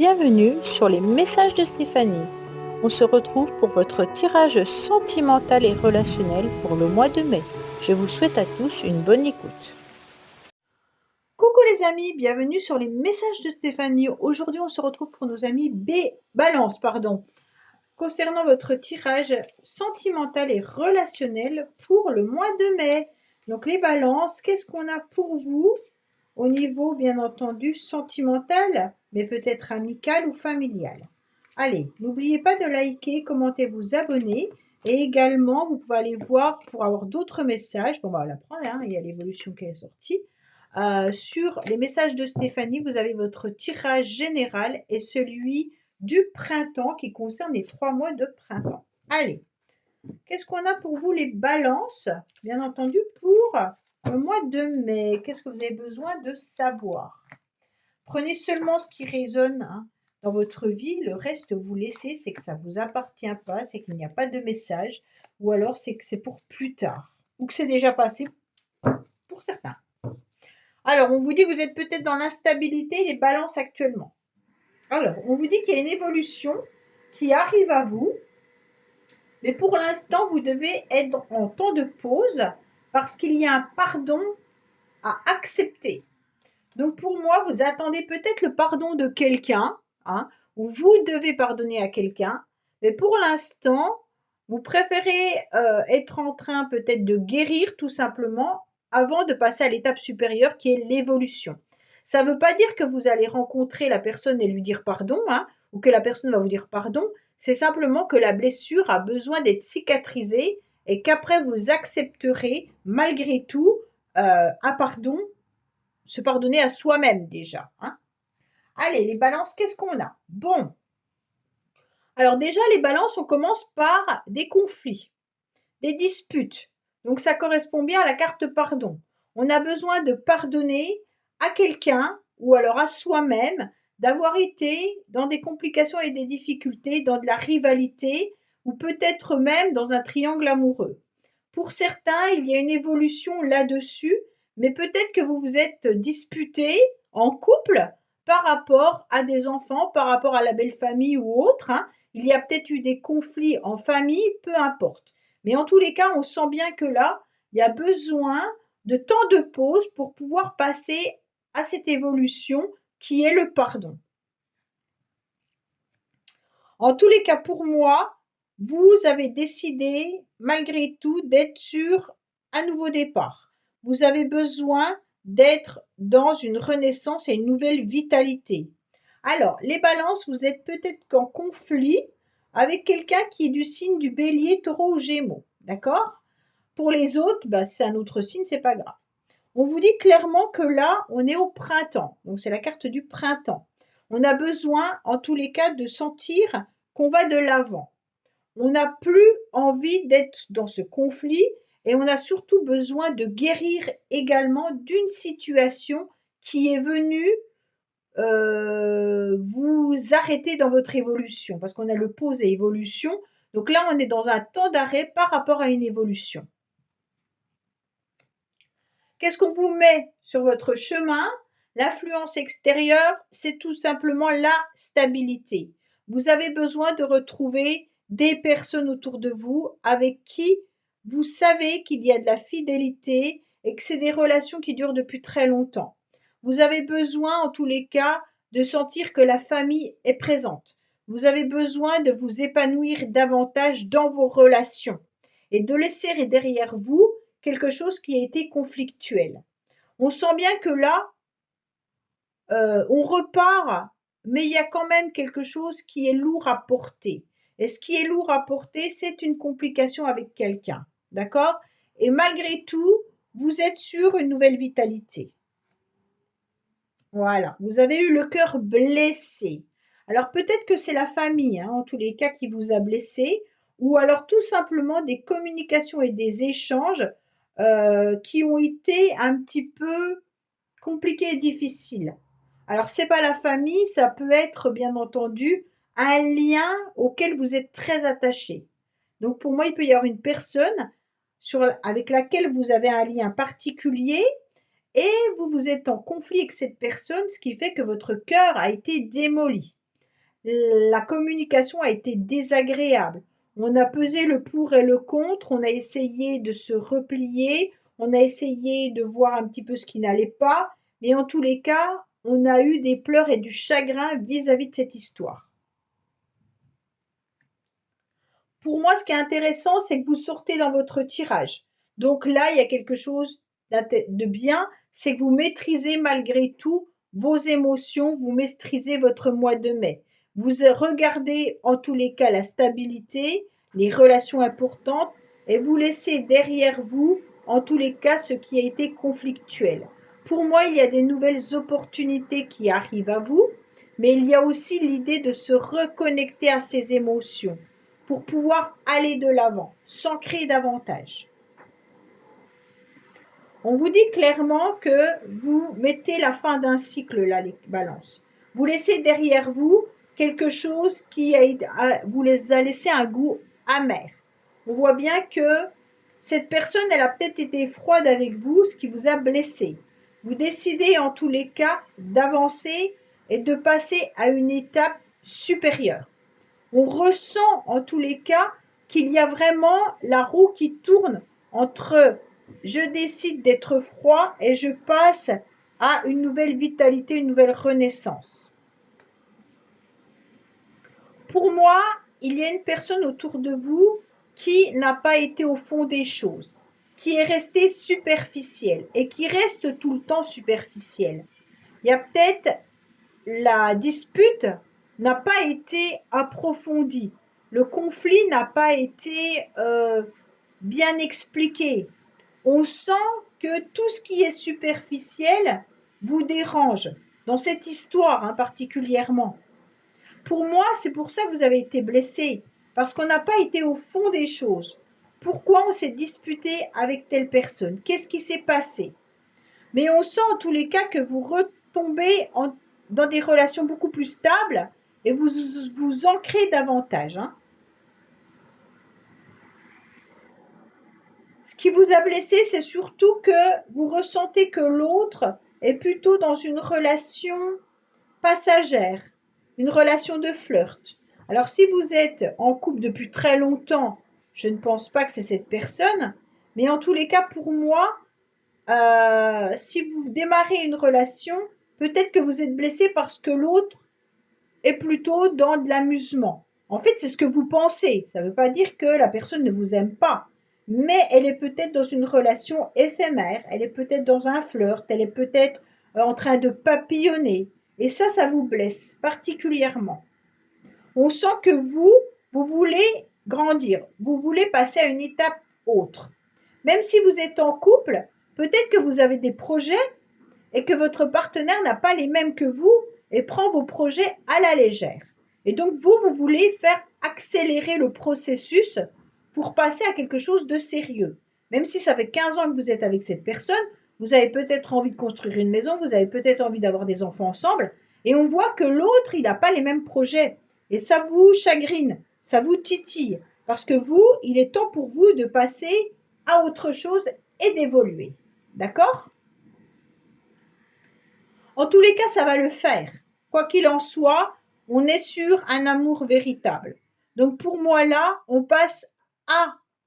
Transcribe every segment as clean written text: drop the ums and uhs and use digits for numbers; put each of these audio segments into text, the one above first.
Bienvenue sur les messages de Stéphanie. On se retrouve pour votre tirage sentimental et relationnel pour le mois de mai. Je vous souhaite à tous une bonne écoute. Coucou les amis, bienvenue sur les messages de Stéphanie. Aujourd'hui, on se retrouve pour nos amis Balance, concernant votre tirage sentimental et relationnel pour le mois de mai. Donc les balances, qu'est-ce qu'on a pour vous au niveau, bien entendu, sentimental, mais peut-être amical ou familial? Allez, n'oubliez pas de liker, commenter, vous abonner. Et également, vous pouvez aller voir pour avoir d'autres messages. Bon, on va la prendre, hein, il y a l'évolution qui est sortie. Sur les messages de Stéphanie, vous avez votre tirage général et celui du printemps qui concerne les 3 mois de printemps. Allez, qu'est-ce qu'on a pour vous les balances? Bien entendu, pour le mois de mai, qu'est-ce que vous avez besoin de savoir? Prenez seulement ce qui résonne dans votre vie, le reste vous laissez, c'est que ça ne vous appartient pas, c'est qu'il n'y a pas de message, ou alors c'est que c'est pour plus tard, ou que c'est déjà passé pour certains. Alors, on vous dit que vous êtes peut-être dans l'instabilité, les balances actuellement. Alors, on vous dit qu'il y a une évolution qui arrive à vous, mais pour l'instant, vous devez être en temps de pause parce qu'il y a un pardon à accepter. Donc, pour moi, vous attendez peut-être le pardon de quelqu'un, ou vous devez pardonner à quelqu'un, mais pour l'instant, vous préférez être en train peut-être de guérir tout simplement avant de passer à l'étape supérieure qui est l'évolution. Ça ne veut pas dire que vous allez rencontrer la personne et lui dire pardon, ou que la personne va vous dire pardon. C'est simplement que la blessure a besoin d'être cicatrisée et qu'après vous accepterez malgré tout un pardon, se pardonner à soi-même déjà. Allez, les balances, qu'est-ce qu'on a? Bon. Alors déjà, les balances, on commence par des conflits, des disputes. Donc ça correspond bien à la carte pardon. On a besoin de pardonner à quelqu'un ou alors à soi-même d'avoir été dans des complications et des difficultés, dans de la rivalité ou peut-être même dans un triangle amoureux. Pour certains, il y a une évolution là-dessus, mais peut-être que vous vous êtes disputé en couple par rapport à des enfants, par rapport à la belle famille ou autre. Il y a peut-être eu des conflits en famille, peu importe. Mais en tous les cas, on sent bien que là, il y a besoin de temps de pause pour pouvoir passer à cette évolution qui est le pardon. En tous les cas, pour moi, vous avez décidé, malgré tout, d'être sur un nouveau départ. Vous avez besoin d'être dans une renaissance et une nouvelle vitalité. Alors, les balances, vous êtes peut-être en conflit avec quelqu'un qui est du signe du bélier, taureau ou gémeaux. D'accord? Pour les autres, c'est un autre signe, c'est pas grave. On vous dit clairement que là, on est au printemps. Donc, c'est la carte du printemps. On a besoin, en tous les cas, de sentir qu'on va de l'avant. On n'a plus envie d'être dans ce conflit et on a surtout besoin de guérir également d'une situation qui est venue vous arrêter dans votre évolution, parce qu'on a le pause et évolution. Donc là, on est dans un temps d'arrêt par rapport à une évolution. Qu'est-ce qu'on vous met sur votre chemin? L'influence extérieure, c'est tout simplement la stabilité. Vous avez besoin de retrouver des personnes autour de vous avec qui vous savez qu'il y a de la fidélité et que c'est des relations qui durent depuis très longtemps. Vous avez besoin, en tous les cas, de sentir que la famille est présente. Vous avez besoin de vous épanouir davantage dans vos relations et de laisser derrière vous quelque chose qui a été conflictuel. On sent bien que là, on repart, mais il y a quand même quelque chose qui est lourd à porter. Et ce qui est lourd à porter, c'est une complication avec quelqu'un. D'accord? Et malgré tout, vous êtes sur une nouvelle vitalité. Voilà. Vous avez eu le cœur blessé. Alors peut-être que c'est la famille, en tous les cas, qui vous a blessé, ou alors tout simplement des communications et des échanges qui ont été un petit peu compliqués et difficiles. Alors c'est pas la famille, ça peut être bien entendu un lien auquel vous êtes très attaché. Donc pour moi, il peut y avoir une personne avec laquelle vous avez un lien particulier et vous êtes en conflit avec cette personne, ce qui fait que votre cœur a été démoli. la communication a été désagréable. On a pesé le pour et le contre, on a essayé de se replier, on a essayé de voir un petit peu ce qui n'allait pas, mais en tous les cas, on a eu des pleurs et du chagrin vis-à-vis de cette histoire. Pour moi, ce qui est intéressant, c'est que vous sortez dans votre tirage. Donc là, il y a quelque chose de bien, c'est que vous maîtrisez malgré tout vos émotions, vous maîtrisez votre mois de mai. Vous regardez en tous les cas la stabilité, les relations importantes, et vous laissez derrière vous, en tous les cas, ce qui a été conflictuel. Pour moi, il y a des nouvelles opportunités qui arrivent à vous, mais il y a aussi l'idée de se reconnecter à ses émotions pour pouvoir aller de l'avant, s'ancrer davantage. On vous dit clairement que vous mettez la fin d'un cycle là, les balances. Vous laissez derrière vous quelque chose qui vous les a laissé un goût amer. On voit bien que cette personne, elle a peut-être été froide avec vous, ce qui vous a blessé. Vous décidez en tous les cas d'avancer et de passer à une étape supérieure. On ressent en tous les cas qu'il y a vraiment la roue qui tourne entre je décide d'être froid et je passe à une nouvelle vitalité, une nouvelle renaissance. Pour moi, il y a une personne autour de vous qui n'a pas été au fond des choses, qui est restée superficielle et qui reste tout le temps superficielle. Il y a peut-être la dispute n'a pas été approfondie. Le conflit n'a pas été bien expliqué. On sent que tout ce qui est superficiel vous dérange, dans cette histoire hein, particulièrement. Pour moi, c'est pour ça que vous avez été blessé, parce qu'on n'a pas été au fond des choses. Pourquoi on s'est disputé avec telle personne? Qu'est-ce qui s'est passé? Mais on sent en tous les cas que vous retombez dans des relations beaucoup plus stables et vous vous ancrez davantage. Hein. Ce qui vous a blessé, c'est surtout que vous ressentez que l'autre est plutôt dans une relation passagère, une relation de flirt. Alors si vous êtes en couple depuis très longtemps, je ne pense pas que c'est cette personne, mais en tous les cas, pour moi, si vous démarrez une relation, peut-être que vous êtes blessé parce que l'autre est plutôt dans de l'amusement. En fait, c'est ce que vous pensez. Ça ne veut pas dire que la personne ne vous aime pas. Mais elle est peut-être dans une relation éphémère, elle est peut-être dans un flirt, elle est peut-être en train de papillonner. Et ça vous blesse particulièrement. On sent que vous voulez grandir, vous voulez passer à une étape autre. Même si vous êtes en couple, peut-être que vous avez des projets et que votre partenaire n'a pas les mêmes que vous et prend vos projets à la légère. Et donc vous voulez faire accélérer le processus pour passer à quelque chose de sérieux. Même si ça fait 15 ans que vous êtes avec cette personne, vous avez peut-être envie de construire une maison, vous avez peut-être envie d'avoir des enfants ensemble, et on voit que l'autre, il n'a pas les mêmes projets. Et ça vous chagrine, ça vous titille, parce que vous, il est temps pour vous de passer à autre chose et d'évoluer. D'accord? En tous les cas, ça va le faire. Quoi qu'il en soit, on est sur un amour véritable. Donc pour moi là, on passe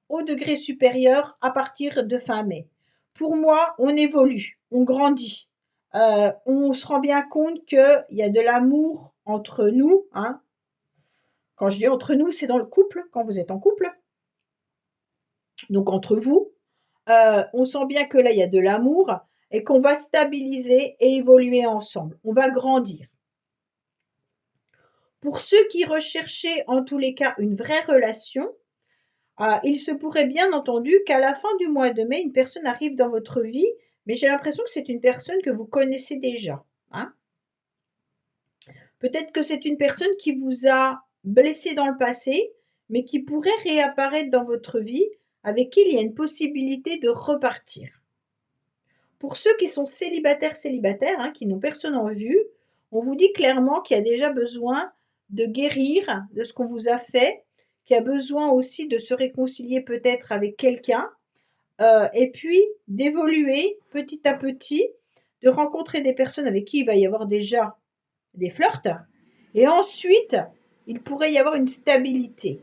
au degré supérieur à partir de fin mai. Pour moi, on évolue, on grandit. On se rend bien compte qu'il y a de l'amour entre nous. Hein. Quand je dis entre nous, c'est dans le couple, quand vous êtes en couple. Donc entre vous. On sent bien que là, il y a de l'amour et qu'on va stabiliser et évoluer ensemble. On va grandir. Pour ceux qui recherchaient en tous les cas une vraie relation, il se pourrait bien entendu qu'à la fin du mois de mai, une personne arrive dans votre vie, mais j'ai l'impression que c'est une personne que vous connaissez déjà. Hein. Peut-être que c'est une personne qui vous a blessé dans le passé, mais qui pourrait réapparaître dans votre vie, avec qui il y a une possibilité de repartir. Pour ceux qui sont célibataires, hein, qui n'ont personne en vue, on vous dit clairement qu'il y a déjà besoin de guérir de ce qu'on vous a fait, qu'il y a besoin aussi de se réconcilier peut-être avec quelqu'un, et puis d'évoluer petit à petit, de rencontrer des personnes avec qui il va y avoir déjà des flirts, Et ensuite, il pourrait y avoir une stabilité.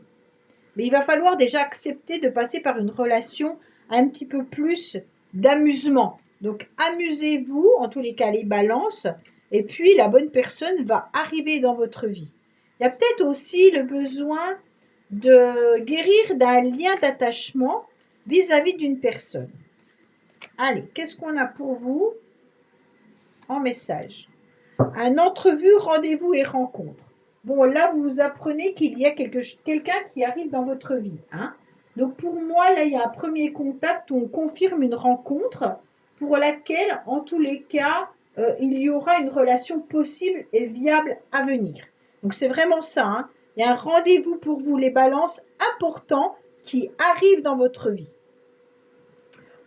Mais il va falloir déjà accepter de passer par une relation un petit peu plus d'amusement. Donc amusez-vous, en tous les cas les balances, et puis la bonne personne va arriver dans votre vie. Il y a peut-être aussi le besoin de guérir d'un lien d'attachement vis-à-vis d'une personne. Allez, qu'est-ce qu'on a pour vous en message? Un entrevue, rendez-vous et rencontre. Bon, là, vous apprenez qu'il y a quelqu'un qui arrive dans votre vie. Hein. Donc, pour moi, là, il y a un premier contact où on confirme une rencontre pour laquelle, en tous les cas, il y aura une relation possible et viable à venir. Donc, c'est vraiment ça. Hein. Il y a un rendez-vous pour vous, les balances, important qui arrive dans votre vie.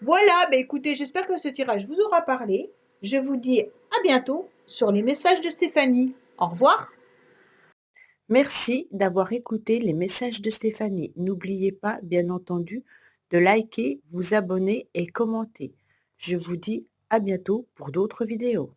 Voilà, bah écoutez, j'espère que ce tirage vous aura parlé. Je vous dis à bientôt sur les messages de Stéphanie. Au revoir. Merci d'avoir écouté les messages de Stéphanie. N'oubliez pas, bien entendu, de liker, vous abonner et commenter. Je vous dis à bientôt pour d'autres vidéos.